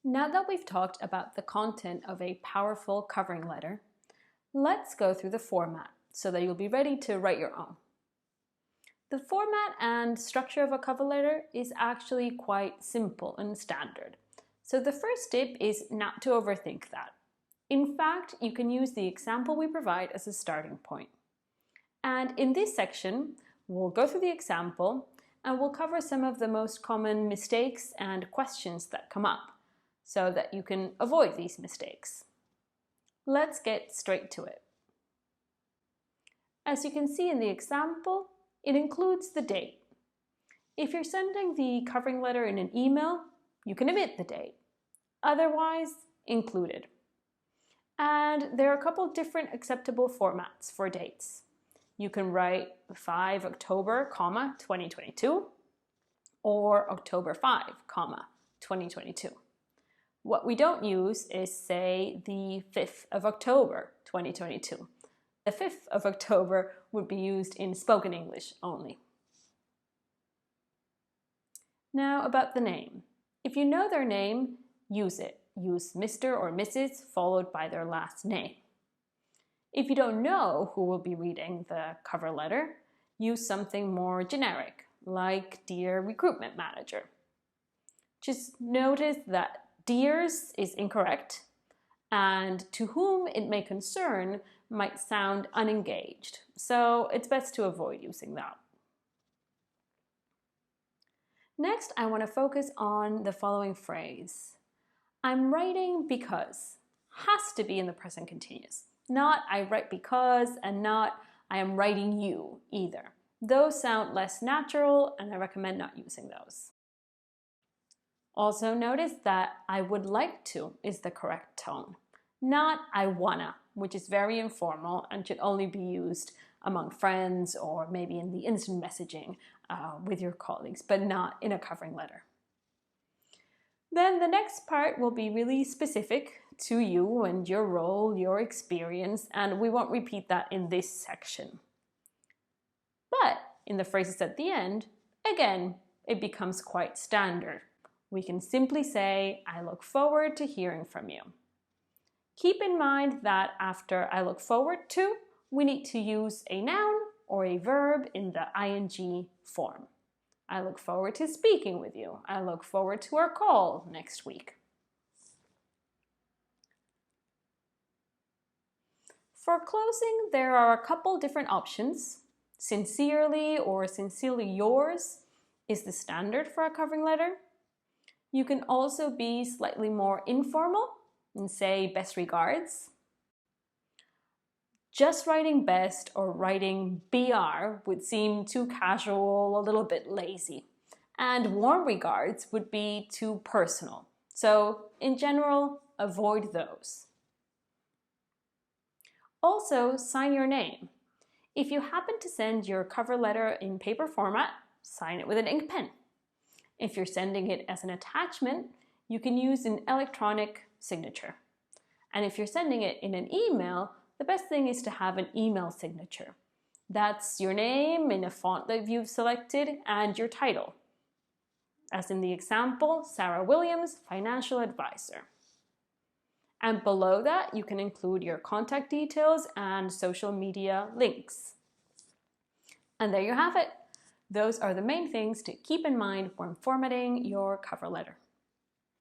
Now that we've talked about the content of a powerful covering letter, let's go through the format so that you'll be ready to write your own. The format and structure of a cover letter is actually quite simple and standard. So the first tip is not to overthink that. In fact, you can use the example we provide as a starting point. And in this section, we'll go through the example and we'll cover some of the most common mistakes and questions that come up, so that you can avoid these mistakes. Let's get straight to it. As you can see in the example, it includes the date. If you're sending the covering letter in an email, you can omit the date. Otherwise, include it. And there are a couple different acceptable formats for dates. You can write 5 October, 2022, or October 5, 2022. What we don't use is, say, the 5th of October, 2022. The 5th of October would be used in spoken English only. Now about the name. If you know their name, use it. Use Mr. or Mrs. followed by their last name. If you don't know who will be reading the cover letter, use something more generic, like Dear Recruitment Manager. Just notice that Dears is incorrect, and to whom it may concern might sound unengaged, so it's best to avoid using that. Next, I want to focus on the following phrase. I'm writing because has to be in the present continuous. Not I write because and not I am writing you either. Those sound less natural and I recommend not using those. Also notice that I would like to is the correct tone, not I wanna, which is very informal and should only be used among friends or maybe in the instant messaging with your colleagues, but not in a covering letter. Then the next part will be really specific to you and your role, your experience, and we won't repeat that in this section. But in the phrases at the end, again, it becomes quite standard. We can simply say, I look forward to hearing from you. Keep in mind that after I look forward to, we need to use a noun or a verb in the ing form. I look forward to speaking with you. I look forward to our call next week. For closing, there are a couple different options. Sincerely or sincerely yours is the standard for a covering letter. You can also be slightly more informal and say best regards. Just writing best or writing BR would seem too casual, a little bit lazy. And warm regards would be too personal. So in general, avoid those. Also, sign your name. If you happen to send your cover letter in paper format, sign it with an ink pen. If you're sending it as an attachment, you can use an electronic signature. And if you're sending it in an email, the best thing is to have an email signature. That's your name in a font that you've selected and your title. As in the example, Sarah Williams, Financial Advisor. And below that, you can include your contact details and social media links. And there you have it. Those are the main things to keep in mind when formatting your cover letter.